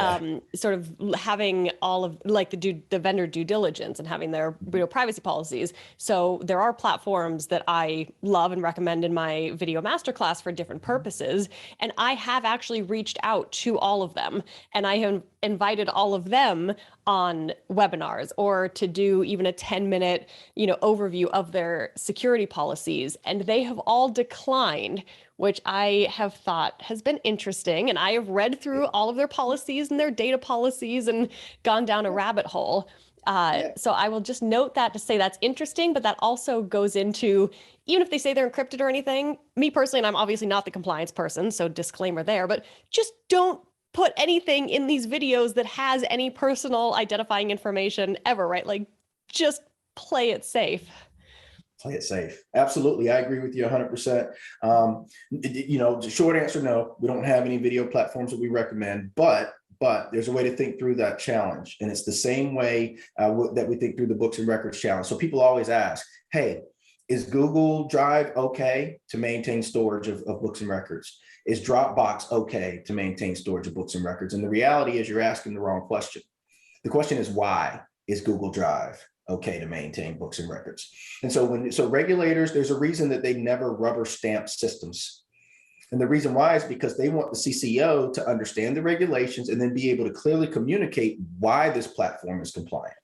sort of having all of like the vendor due diligence and having their privacy policies. So there are platforms that I love and recommend in my video masterclass for different purposes. And I have actually reached out to all of them, and I have invited all of them on webinars or to do even a 10-minute, overview of their security policies. And they have all declined, which I have thought has been interesting. And I have read through all of their policies and their data policies and gone down a rabbit hole. So I will just note that to say that's interesting, but that also goes into, even if they say they're encrypted or anything, me personally, and I'm obviously not the compliance person, so disclaimer there, but just don't put anything in these videos that has any personal identifying information ever, right? Like just play it safe. Play it safe. Absolutely. I agree with you 100%. The short answer, no, we don't have any video platforms that we recommend, but there's a way to think through that challenge. And it's the same way that we think through the books and records challenge. So people always ask, hey, is Google Drive okay to maintain storage of books and records? Is Dropbox okay to maintain storage of books and records? And the reality is you're asking the wrong question. The question is, why is Google Drive okay to maintain books and records? And so regulators, there's a reason that they never rubber stamp systems. And the reason why is because they want the CCO to understand the regulations and then be able to clearly communicate why this platform is compliant,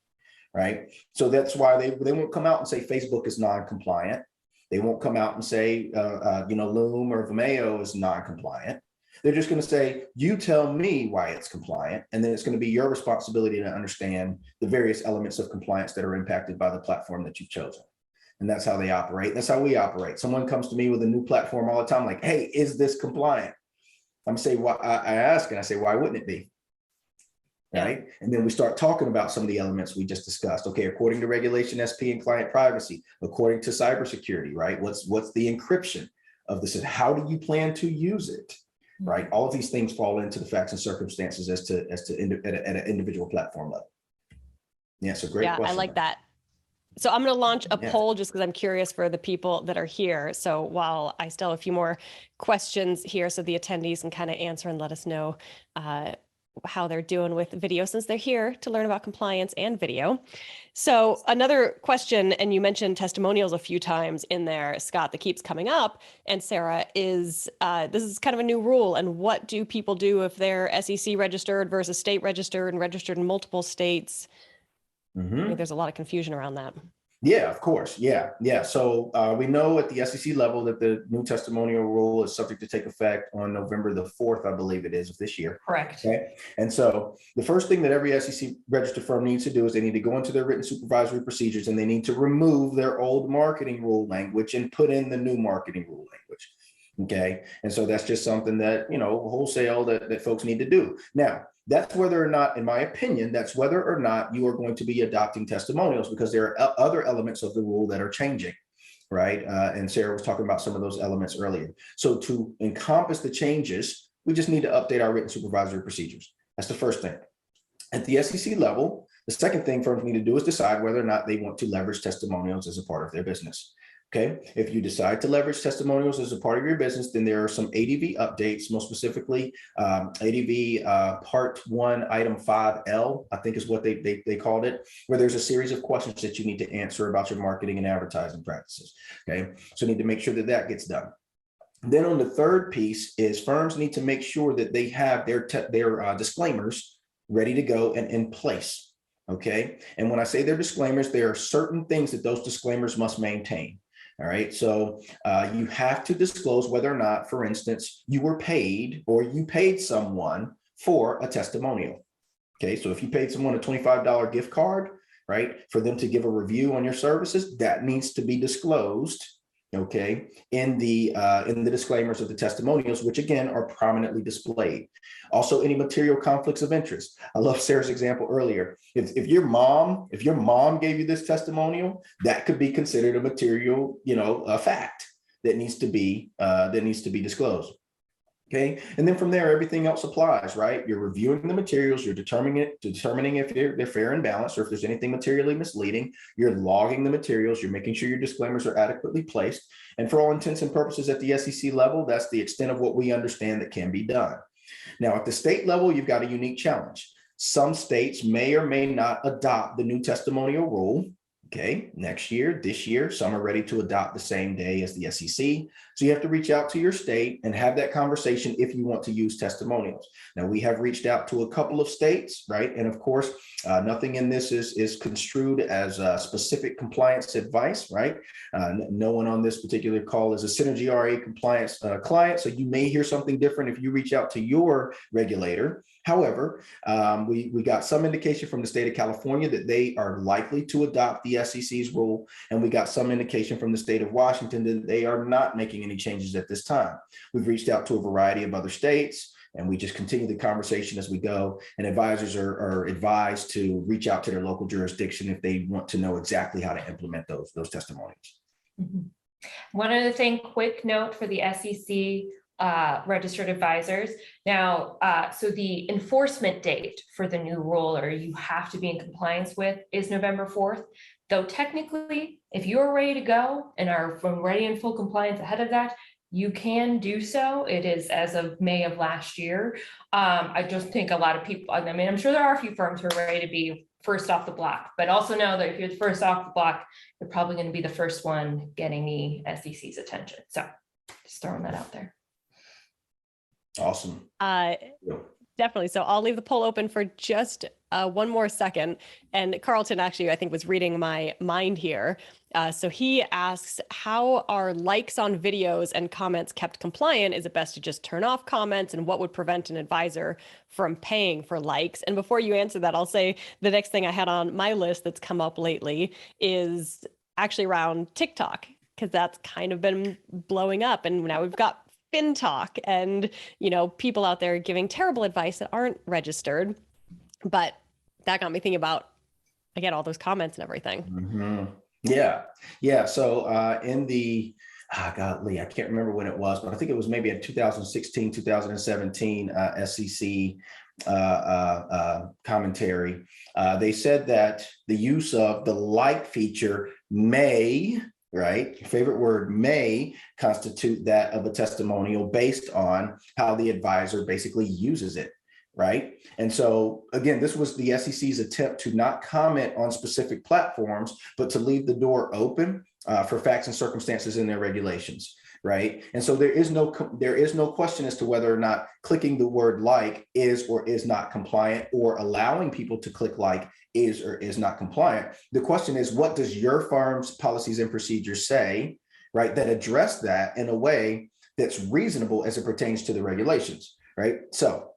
right? So that's why they won't come out and say Facebook is non-compliant. They won't come out and say, Loom or Vimeo is non-compliant. They're just going to say, you tell me why it's compliant. And then it's going to be your responsibility to understand the various elements of compliance that are impacted by the platform that you've chosen. And that's how they operate. That's how we operate. Someone comes to me with a new platform all the time, like, hey, is this compliant? I'm saying, well, I ask and I say, why wouldn't it be? Right. And then we start talking about some of the elements we just discussed. Okay, according to regulation, SP and client privacy, according to cybersecurity, right? What's the encryption of this? How do you plan to use it? Right. All of these things fall into the facts and circumstances as to at an individual platform level. Yeah. So great question. I like that. So I'm going to launch a poll just because I'm curious for the people that are here. So while I still have a few more questions here, so the attendees can kind of answer and let us know how they're doing with video, since they're here to learn about compliance and video. So another question, and you mentioned testimonials a few times in there, Scott, that keeps coming up, and Sarah, is this is kind of a new rule. And what do people do if they're SEC registered versus state registered and registered in multiple states? I think there's a lot of confusion around that. Yeah, of course. Yeah. So we know at the SEC level that the new testimonial rule is subject to take effect on November the 4th, I believe it is, of this year. Correct. Okay. And so the first thing that every SEC registered firm needs to do is they need to go into their written supervisory procedures and they need to remove their old marketing rule language and put in the new marketing rule language. Okay. And so that's just something that, wholesale that folks need to do. Now, that's whether or not, in my opinion, that's whether or not you are going to be adopting testimonials, because there are other elements of the rule that are changing, right? And Sarah was talking about some of those elements earlier. So to encompass the changes, we just need to update our written supervisory procedures. That's the first thing. At the SEC level, the second thing firms need to do is decide whether or not they want to leverage testimonials as a part of their business. Okay, if you decide to leverage testimonials as a part of your business, then there are some ADV updates, most specifically ADV Part 1, Item 5L, I think is what they called it, where there's a series of questions that you need to answer about your marketing and advertising practices. Okay, so you need to make sure that that gets done. Then on the third piece is firms need to make sure that they have their disclaimers ready to go and in place. Okay, and when I say their disclaimers, there are certain things that those disclaimers must maintain. All right, so you have to disclose whether or not, for instance, you were paid or you paid someone for a testimonial. Okay, so if you paid someone a $25 gift card, right, for them to give a review on your services, that needs to be disclosed, okay, in the disclaimers of the testimonials, which again are prominently displayed. Also, any material conflicts of interest. I love Sarah's example earlier. If your mom gave you this testimonial, that could be considered a material, a fact that needs to be disclosed. Okay, and then from there, everything else applies, right? You're reviewing the materials, you're determining if they're fair and balanced, or if there's anything materially misleading. You're logging the materials, you're making sure your disclaimers are adequately placed. And for all intents and purposes at the SEC level, that's the extent of what we understand that can be done. Now, at the state level, you've got a unique challenge. Some states may or may not adopt the new testimonial rule. Okay, next year, this year, some are ready to adopt the same day as the SEC. So you have to reach out to your state and have that conversation if you want to use testimonials. Now, we have reached out to a couple of states, right? And of course, nothing in this is construed as specific compliance advice, right? No one on this particular call is a Synergy RA compliance client. So you may hear something different if you reach out to your regulator. However, we got some indication from the state of California that they are likely to adopt the SEC's rule, and we got some indication from the state of Washington that they are not making any changes at this time. We've reached out to a variety of other states, and we just continue the conversation as we go, and advisors are advised to reach out to their local jurisdiction if they want to know exactly how to implement those testimonials. Mm-hmm. One other thing, quick note for the SEC registered advisors. Now, so the enforcement date for the new rule, or you have to be in compliance with, is November 4th. Though technically, if you're ready to go and are ready in full compliance ahead of that, you can do so. It is as of May of last year. I just think a lot of people, I mean, I'm sure there are a few firms who are ready to be first off the block, but also know that if you're the first off the block, you're probably going to be the first one getting the SEC's attention. So just throwing that out there. Awesome. Definitely. So I'll leave the poll open for just one more second. And Carlton actually, I think, was reading my mind here. So he asks, how are likes on videos and comments kept compliant? Is it best to just turn off comments? And what would prevent an advisor from paying for likes? And before you answer that, I'll say the next thing I had on my list that's come up lately is actually around TikTok, because that's kind of been blowing up. And now we've got FinTalk and, people out there giving terrible advice that aren't registered. But that got me thinking about, again, all those comments and everything. Mm-hmm. Yeah. So in the Godly, I can't remember when it was, but I think it was maybe a 2016, 2017 SEC commentary. They said that the use of the like feature may, right, your favorite word, may constitute that of a testimonial based on how the advisor basically uses it. Right. And so, again, this was the SEC's attempt to not comment on specific platforms, but to leave the door open for facts and circumstances in their regulations. Right. And so there is no question as to whether or not clicking the word like is or is not compliant, or allowing people to click like is or is not compliant. The question is, what does your firm's policies and procedures say, right, that address that in a way that's reasonable as it pertains to the regulations. Right. So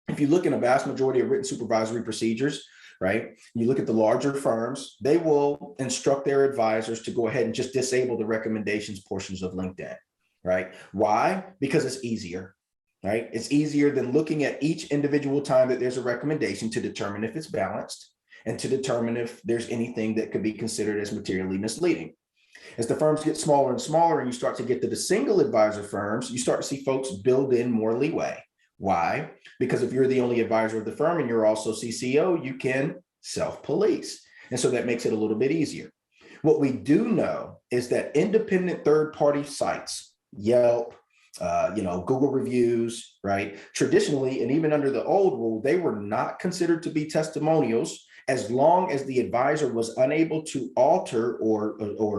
if you look in a vast majority of written supervisory procedures, right, you look at the larger firms, they will instruct their advisors to go ahead and just disable the recommendations portions of LinkedIn, right? Why? Because it's easier, right? It's easier than looking at each individual time that there's a recommendation to determine if it's balanced and to determine if there's anything that could be considered as materially misleading. As the firms get smaller and smaller and you start to get to the single advisor firms, you start to see folks build in more leeway. Why? Because if you're the only advisor of the firm and you're also CCO, you can self-police. And so that makes it a little bit easier. What we do know is that independent third-party sites, Yelp, Google reviews, right? Traditionally, and even under the old rule, they were not considered to be testimonials as long as the advisor was unable to alter or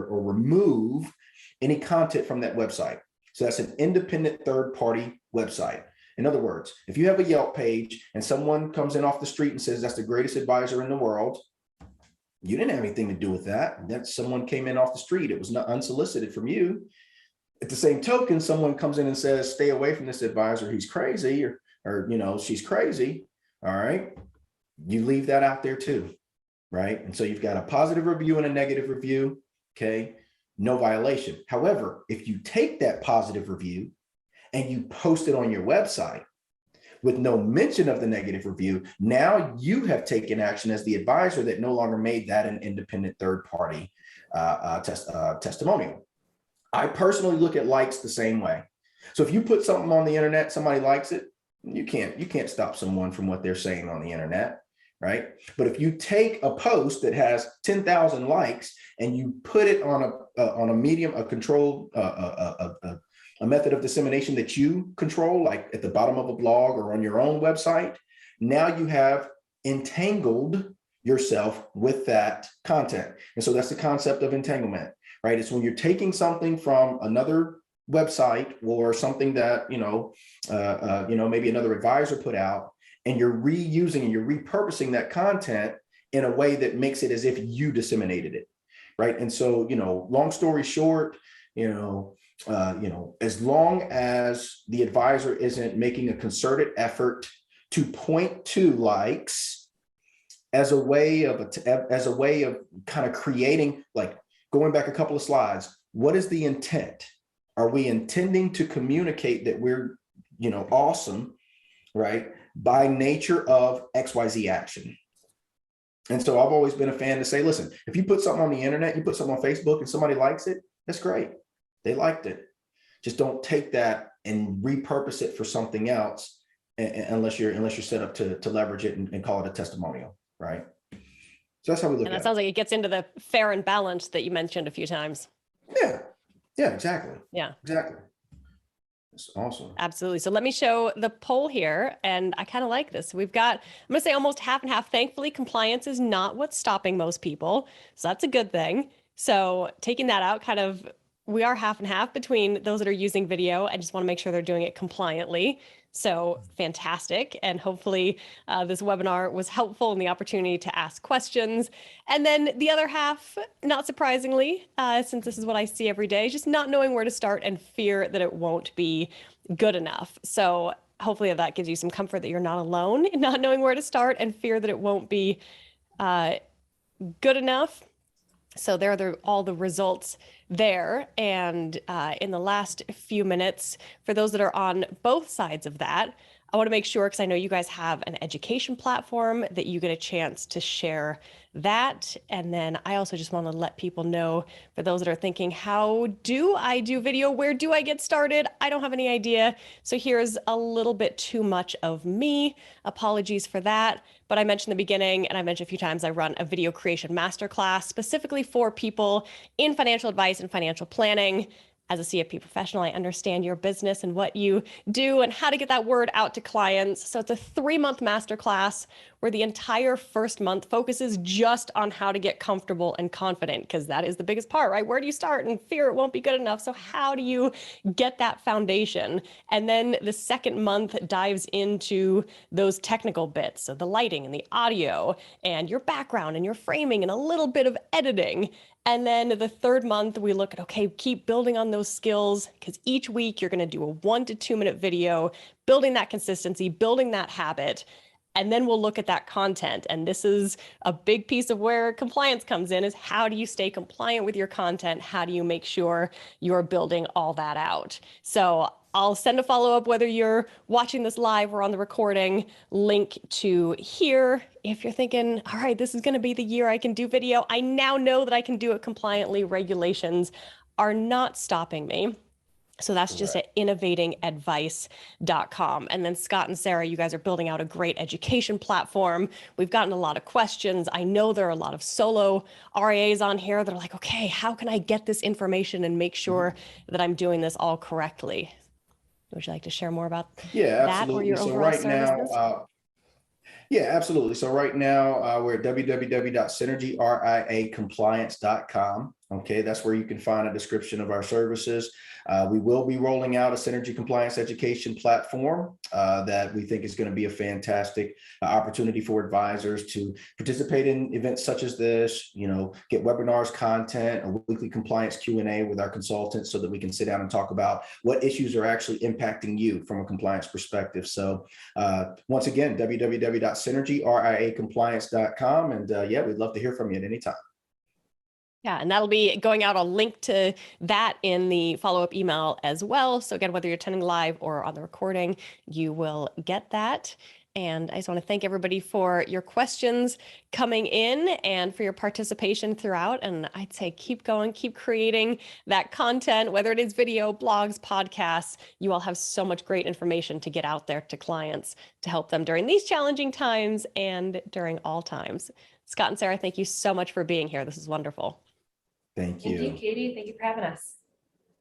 remove any content from that website. So that's an independent third-party website. In other words, if you have a Yelp page and someone comes in off the street and says that's the greatest advisor in the world, you didn't have anything to do with that. That someone came in off the street. It was not unsolicited from you. At the same token, someone comes in and says, stay away from this advisor. He's crazy, or she's crazy. All right. You leave that out there too. Right. And so you've got a positive review and a negative review. Okay. No violation. However, if you take that positive review and you post it on your website with no mention of the negative review, now you have taken action as the advisor that no longer made that an independent third-party testimonial. I personally look at likes the same way. So if you put something on the internet, somebody likes it, you can't stop someone from what they're saying on the internet, right? But if you take a post that has 10,000 likes and you put it on a medium, a controlled, a method of dissemination that you control, like at the bottom of a blog or on your own website, now you have entangled yourself with that content. And so that's the concept of entanglement, right? It's when you're taking something from another website or something that, maybe another advisor put out, and you're reusing and you're repurposing that content in a way that makes it as if you disseminated it, right? And so, long story short, as long as the advisor isn't making a concerted effort to point to likes as a way of kind of creating, like going back a couple of slides, what is the intent? Are we intending to communicate that we're, awesome, right, by nature of XYZ action? And so I've always been a fan to say, listen, if you put something on the internet, you put something on Facebook and somebody likes it, that's great. They liked it. Just don't take that and repurpose it for something else unless you're set up to leverage it and call it a testimonial, right? So that's how we look at it. And that sounds like it gets into the fair and balanced that you mentioned a few times. Yeah, exactly. Yeah, exactly. That's awesome. Absolutely. So let me show the poll here. And I kind of like this. We've got, I'm going to say almost half and half. Thankfully, compliance is not what's stopping most people. So that's a good thing. So taking that out, we are half and half between those that are using video. I just want to make sure they're doing it compliantly. So fantastic. And hopefully this webinar was helpful in the opportunity to ask questions. And then the other half, not surprisingly, since this is what I see every day, just not knowing where to start and fear that it won't be good enough. So hopefully that gives you some comfort that you're not alone in not knowing where to start and fear that it won't be good enough. So there are all the results there. And in the last few minutes, for those that are on both sides of that, I want to make sure, because I know you guys have an education platform, that you get a chance to share that. And then I also just want to let people know, for those that are thinking, how do I do video? Where do I get started? I don't have any idea. So here's a little bit too much of me. Apologies for that. But I mentioned in the beginning, and I mentioned a few times, I run a video creation masterclass specifically for people in financial advice and financial planning. As a CFP professional, I understand your business and what you do and how to get that word out to clients. So it's a 3-month masterclass where the entire first month focuses just on how to get comfortable and confident, because that is the biggest part, right? Where do you start? And fear it won't be good enough. So how do you get that foundation? And then the second month dives into those technical bits, so the lighting and the audio and your background and your framing and a little bit of editing. And then the third month, we look at, okay, keep building on those skills, because each week you're going to do a 1 to 2 minute video, building that consistency, building that habit. And then we'll look at that content. And this is a big piece of where compliance comes in, is how do you stay compliant with your content? How do you make sure you're building all that out? So I'll send a follow-up, whether you're watching this live or on the recording, link to here. If you're thinking, all right, this is going to be the year I can do video, I now know that I can do it compliantly. Regulations are not stopping me. So that's just at innovatingadvice.com. And then Scott and Sarah, you guys are building out a great education platform. We've gotten a lot of questions. I know there are a lot of solo RIAs on here that are like, okay, how can I get this information and make sure that I'm doing this all correctly? Would you like to share more about that or your overall services? Yeah, absolutely. So right now we're at www.synergyriacompliance.com. Okay, that's where you can find a description of our services. We will be rolling out a Synergy Compliance education platform that we think is going to be a fantastic opportunity for advisors to participate in events such as this, get webinars, content, a weekly compliance Q&A with our consultants so that we can sit down and talk about what issues are actually impacting you from a compliance perspective. So once again, www.synergyriacompliance.com. And yeah, we'd love to hear from you at any time. Yeah, and that'll be going out. I'll link to that in the follow-up email as well. So again, whether you're attending live or on the recording, you will get that. And I just want to thank everybody for your questions coming in and for your participation throughout. And I'd say keep going, keep creating that content, whether it is video, blogs, podcasts. You all have so much great information to get out there to clients to help them during these challenging times and during all times. Scott and Sarah, thank you so much for being here. This is wonderful. Thank you. Thank you, Katie. Thank you for having us.